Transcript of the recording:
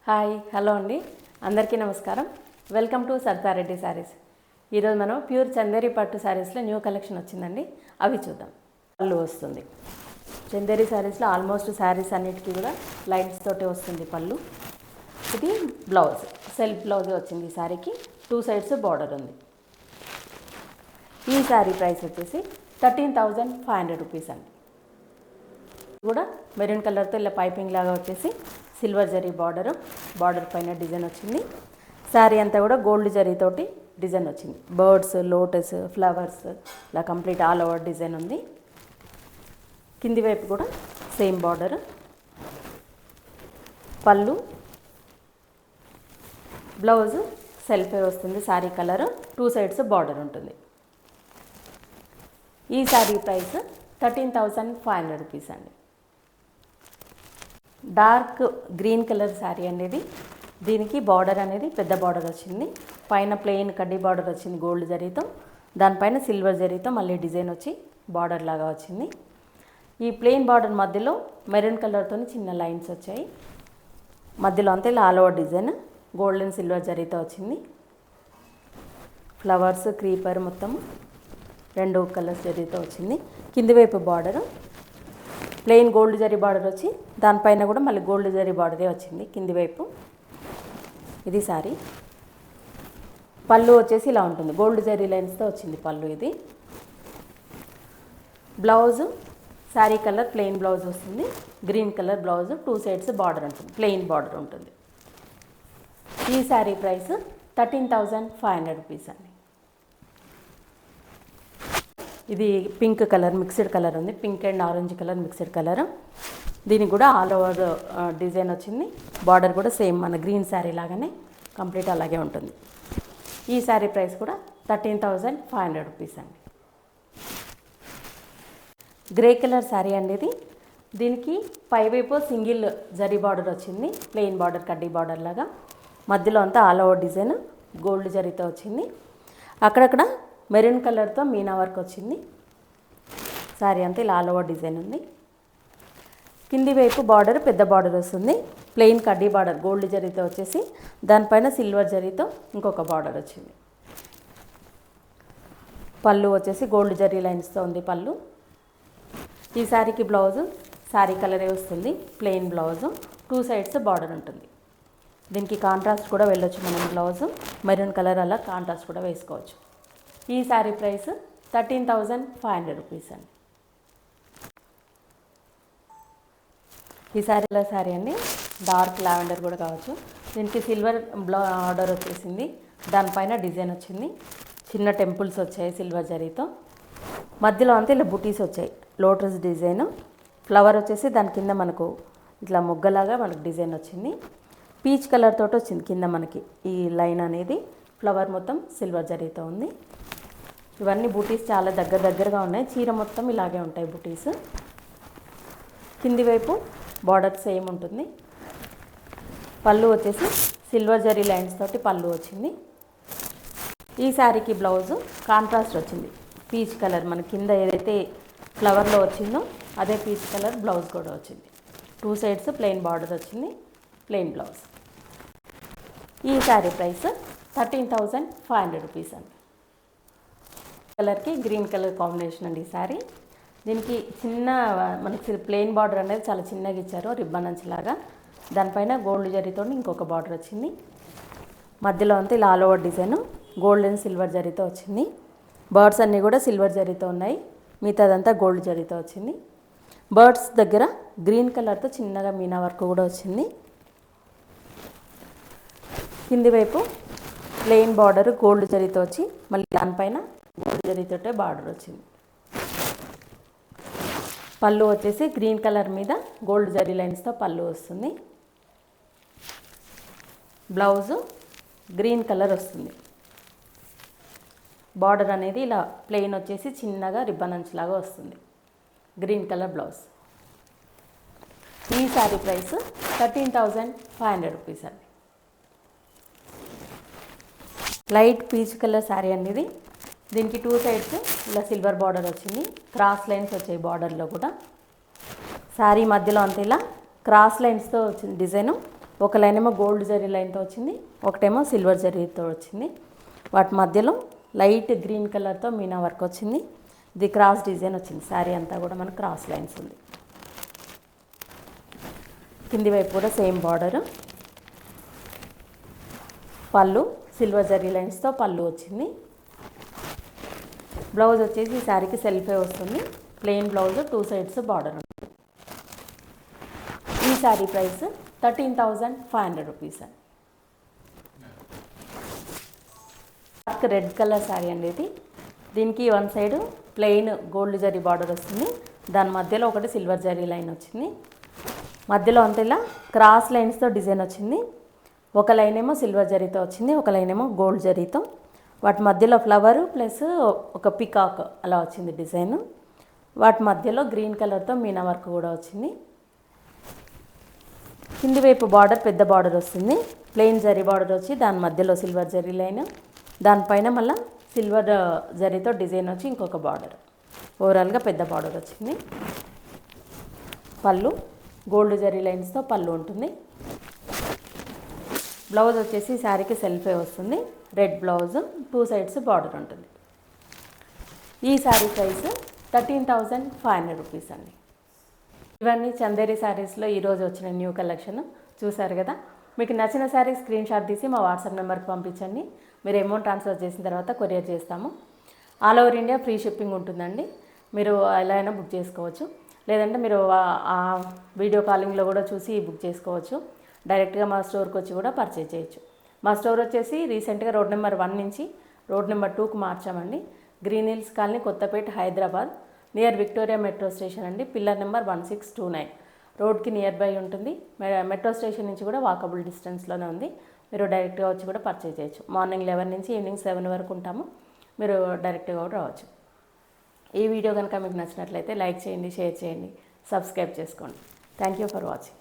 Hi hello అండి, అందరికీ నమస్కారం. Welcome to Sardareddy sarees. ఈరోజు మనం ప్యూర్ చందేరి పట్టు శారీస్లో న్యూ కలెక్షన్ వచ్చిందండి, అవి చూద్దాం. పళ్ళు వస్తుంది చందేరి శారీస్లో ఆల్మోస్ట్ శారీస్ అన్నిటికీ కూడా లైన్స్ తోటే వస్తుంది పళ్ళు. ఇది బ్లౌజ్, సెల్ఫ్ బ్లౌజ్ వచ్చింది. ఈ శారీకి 2 సైడ్స్ బార్డర్ ఉంది. ఈ శారీ ప్రైస్ వచ్చేసి 13,500 రూపీస్ అండి. కూడా మెరూన్ కలర్తో ఇలా పైపింగ్ లాగా వచ్చేసి సిల్వర్ జరీ బార్డర్ పైన డిజైన్ వచ్చింది. శారీ అంతా కూడా గోల్డ్ జరీతోటి డిజైన్ వచ్చింది. బర్డ్స్, లోటస్, ఫ్లవర్స్ ఇలా కంప్లీట్ ఆల్ ఓవర్ డిజైన్ ఉంది. కింది వైపు కూడా సేమ్ బార్డర్. పళ్ళు, బ్లౌజ్ సెల్ఫే వస్తుంది. శారీ కలర్ 2 సైడ్స్ బార్డర్ ఉంటుంది. ఈ శారీ ప్రైస్ 13,500 రూపీస్ అండి. డార్క్ గ్రీన్ కలర్ శారీ అనేది, దీనికి బార్డర్ అనేది పెద్ద బార్డర్ వచ్చింది. పైన ప్లెయిన్ కడ్డీ బార్డర్ వచ్చింది గోల్డ్ జరీతో, దానిపైన సిల్వర్ జరీతో మళ్ళీ డిజైన్ వచ్చి బార్డర్ లాగా వచ్చింది. ఈ ప్లెయిన్ బార్డర్ మధ్యలో మెరూన్ కలర్తో చిన్న లైన్స్ వచ్చాయి. మధ్యలో అంతా ఇలా all over design gold and silver జరీతో వచ్చింది. ఫ్లవర్స్, క్రీపర్ మొత్తం 2 కలర్స్ జరీతో వచ్చింది. కింది వైపు border plain gold zari border వచ్చి దానిపైన కూడా మళ్ళీ గోల్డ్ జరీ బార్డరే వచ్చింది కింది వైపు. ఇది శారీ. పళ్ళు వచ్చేసి ఇలా ఉంటుంది, గోల్డ్ జరీ లైన్స్తో వచ్చింది పళ్ళు. ఇది blouse, sari colour plain blouse వస్తుంది. Green colour blouse, 2 sides border ఉంటుంది, ప్లెయిన్ బార్డర్ ఉంటుంది. ఈ శారీ ప్రైస్ 13,500 రూపీస్ అండి. ఇది పింక్ కలర్ మిక్స్డ్ కలర్ ఉంది, pink and orange colour mixed colour. దీనికి కూడా ఆల్ ఓవర్ డిజైన్ వచ్చింది. బార్డర్ కూడా సేమ్ మన గ్రీన్ శారీ లాగానే కంప్లీట్ అలాగే ఉంటుంది. ఈ శారీ ప్రైస్ కూడా 13,500 రూపీస్ అండి. గ్రే కలర్ శారీ అండి ఇది. దీనికి పైవైపు సింగిల్ జరీ బార్డర్ వచ్చింది, ప్లెయిన్ బార్డర్ కడ్డీ బార్డర్ లాగా. మధ్యలో అంతా ఆల్ ఓవర్ డిజైన్ గోల్డ్ జరీతో వచ్చింది. అక్కడక్కడ మెరూన్ కలర్తో మీనా వర్క్ వచ్చింది. శారీ అంతా ఇలా ఆల్ ఓవర్ డిజైన్ ఉంది. కింది వైపు బార్డర్ పెద్ద బార్డర్ వస్తుంది, ప్లెయిన్ కడ్డీ బార్డర్ గోల్డ్ జరీతో వచ్చేసి దానిపైన సిల్వర్ జరీతో ఇంకొక బార్డర్ వచ్చింది. పళ్ళు వచ్చేసి గోల్డ్ జరీ లైన్స్తో ఉంది పళ్ళు. ఈ శారీకి బ్లౌజ్ శారీ కలరే వస్తుంది, ప్లెయిన్ బ్లౌజ్, 2 సైడ్స్ బార్డర్ ఉంటుంది. దీనికి కాంట్రాస్ట్ కూడా వెళ్ళొచ్చు మనం, బ్లౌజ్ మెరూన్ కలర్ అలా కాంట్రాస్ట్ కూడా వేసుకోవచ్చు. ఈ శారీ ప్రైస్ 13,500 రూపీస్ అండి. ఈ శారీ అండి, డార్క్ లావెండర్ కూడా కావచ్చు. దీనికి సిల్వర్ బార్డర్ వచ్చేసింది, దానిపైన డిజైన్ వచ్చింది. చిన్న టెంపుల్స్ వచ్చాయి సిల్వర్ జరీతో. మధ్యలో అంతా ఇలా బుటీస్ వచ్చాయి, లోటస్ డిజైన్. ఫ్లవర్ వచ్చేసి దాని కింద మనకు ఇట్లా మొగ్గలాగా మనకు డిజైన్ వచ్చింది. పీచ్ కలర్ తోటి వచ్చింది కింద మనకి ఈ లైన్ అనేది. ఫ్లవర్ మొత్తం సిల్వర్ జరీతో ఉంది. ఇవన్నీ బూటీస్ చాలా దగ్గరగా ఉన్నాయి. చీర మొత్తం ఇలాగే ఉంటాయి బూటీస్. కింది వైపు బార్డర్ సేమ్ ఉంటుంది. పళ్ళు వచ్చేసి సిల్వర్ జరీ లైన్స్ తోటి పళ్ళు వచ్చింది. ఈ శారీకి బ్లౌజ్ కాంట్రాస్ట్ వచ్చింది, పీచ్ కలర్. మన కింద ఏదైతే ఫ్లవర్లో వచ్చిందో అదే పీచ్ కలర్ బ్లౌజ్ కూడా వచ్చింది. 2 సైడ్స్ ప్లెయిన్ బార్డర్ వచ్చింది, ప్లెయిన్ బ్లౌజ్. ఈ శారీ ప్రైస్ 13,500 రూపీస్ అండి. కలర్కి గ్రీన్ కలర్ కాంబినేషన్ అండి ఈ శారీ. దీనికి చిన్న మనకి ప్లెయిన్ బార్డర్ అనేది చాలా చిన్నగా ఇచ్చారు, రిబ్బన్ అంచులాగా. దానిపైన గోల్డ్ జరీతో ఇంకొక బార్డర్ వచ్చింది. మధ్యలో అంతా ఇలా all over design gold and silver జరీతో వచ్చింది. బర్డ్స్ అన్నీ కూడా సిల్వర్ జరీతో ఉన్నాయి, మిగతాదంతా గోల్డ్ జరీతో వచ్చింది. బర్డ్స్ దగ్గర గ్రీన్ కలర్తో చిన్నగా మీనా వర్క్ కూడా వచ్చింది. కింది వైపు ప్లెయిన్ బార్డర్ గోల్డ్ జరీతో వచ్చి మళ్ళీ దానిపైన గోల్డ్ జరీతోటే బార్డర్ వచ్చింది. పళ్ళు వచ్చేసి గ్రీన్ కలర్ మీద గోల్డ్ జరీ లైన్స్తో పళ్ళు వస్తుంది. బ్లౌజ్ గ్రీన్ కలర్ వస్తుంది. బార్డర్ అనేది ఇలా ప్లెయిన్ వచ్చేసి చిన్నగా రిబ్బన్ అంచులాగా వస్తుంది. Green colour blouse. ఈ శారీ ప్రైస్ 13,500 రూపీస్ అండి. లైట్ పీచ్ కలర్ శారీ అనేది. దీనికి 2 సైడ్స్ ఇలా సిల్వర్ బార్డర్ వచ్చింది, క్రాస్ లైన్స్ వచ్చాయి బార్డర్లో కూడా. శారీ మధ్యలో అంతా ఇలా క్రాస్ లైన్స్తో వచ్చింది డిజైను. ఒక లైన్ ఏమో గోల్డ్ జరీ లైన్తో వచ్చింది, ఒకటేమో సిల్వర్ జరీతో వచ్చింది. వాటి మధ్యలో లైట్ గ్రీన్ కలర్తో మీనా వర్క్ వచ్చింది. ఇది క్రాస్ డిజైన్ వచ్చింది. శారీ అంతా కూడా మనకు క్రాస్ లైన్స్ ఉంది. కింది వైపు కూడా సేమ్ బార్డరు. పళ్ళు సిల్వర్ జరీ లైన్స్తో పళ్ళు వచ్చింది. బ్లౌజ్ వచ్చేసి ఈ శారీకి సెల్ఫే వస్తుంది. ప్లెయిన్ బ్లౌజ్, 2 సైడ్స్ బార్డర్ ఉంటుంది. ఈ శారీ ప్రైస్ 13,500 రూపీస్ అండి. డార్క్ రెడ్ కలర్ శారీ అండి ఇది. దీనికి one side plain gold zari border వస్తుంది. దాని మధ్యలో ఒకటి సిల్వర్ జరీ లైన్ వచ్చింది. మధ్యలో అంతా ఇలా క్రాస్ లైన్స్తో డిజైన్ వచ్చింది. ఒక లైన్ ఏమో సిల్వర్ జరీతో వచ్చింది, ఒక లైన్ ఏమో గోల్డ్ జరీతో. వాటి మధ్యలో ఫ్లవరు ప్లస్ ఒక పికాక్ అలా వచ్చింది డిజైన్. వాటి మధ్యలో గ్రీన్ కలర్తో మీనా వర్క్ కూడా వచ్చింది. కింది వైపు బార్డర్ పెద్ద బార్డర్ వస్తుంది. ప్లెయిన్ జరీ బార్డర్ వచ్చి దాని మధ్యలో సిల్వర్ జరీ లైన్, దానిపైన మళ్ళీ సిల్వర్ జరీతో డిజైన్ వచ్చి ఇంకొక బార్డర్. ఓవరాల్గా పెద్ద బార్డర్ వచ్చింది. పళ్ళు గోల్డ్ జరీ లైన్స్తో పళ్ళు ఉంటుంది. బ్లౌజ్ వచ్చేసి శారీకి సెల్ఫే వస్తుంది. రెడ్ బ్లౌజ్, 2 సైడ్స్ బార్డర్ ఉంటుంది. ఈ శారీ ప్రైస్ 13,500 రూపీస్ అండి. ఇవన్నీ చందేరి శారీస్లో ఈరోజు వచ్చిన న్యూ కలెక్షన్ చూసారు కదా. మీకు నచ్చిన శారీ స్క్రీన్ షాట్ తీసి మా వాట్సాప్ నెంబర్కి పంపించండి. మీరు అమౌంట్ ట్రాన్స్ఫర్ చేసిన తర్వాత కొరియర్ చేస్తాము. All over India free shipping ఉంటుందండి. మీరు ఎలా అయినా బుక్ చేసుకోవచ్చు. లేదంటే మీరు ఆ వీడియో కాలింగ్లో కూడా చూసి బుక్ చేసుకోవచ్చు. డైరెక్ట్గా మా స్టోర్కి వచ్చి కూడా పర్చేజ్ చేయొచ్చు. మా స్టోర్ వచ్చేసి రీసెంట్గా రోడ్ నెంబర్ 1 నుంచి రోడ్ నెంబర్ 2కు మార్చామండి. Green hills colony, Kothapet, Hyderabad, near Victoria metro station అండి. పిల్లర్ నెంబర్ 1629 రోడ్కి నియర్ బై ఉంటుంది. మెట్రో స్టేషన్ నుంచి కూడా వాకబుల్ డిస్టెన్స్లోనే ఉంది. మీరు డైరెక్ట్గా వచ్చి కూడా పర్చేజ్ చేయొచ్చు. మార్నింగ్ 11 నుంచి ఈవినింగ్ 7 వరకు ఉంటాము. మీరు డైరెక్ట్గా కూడా రావచ్చు. ఈ వీడియో కనుక మీకు నచ్చినట్లయితే లైక్ చేయండి, షేర్ చేయండి, సబ్స్క్రైబ్ చేసుకోండి. Thank you for watching.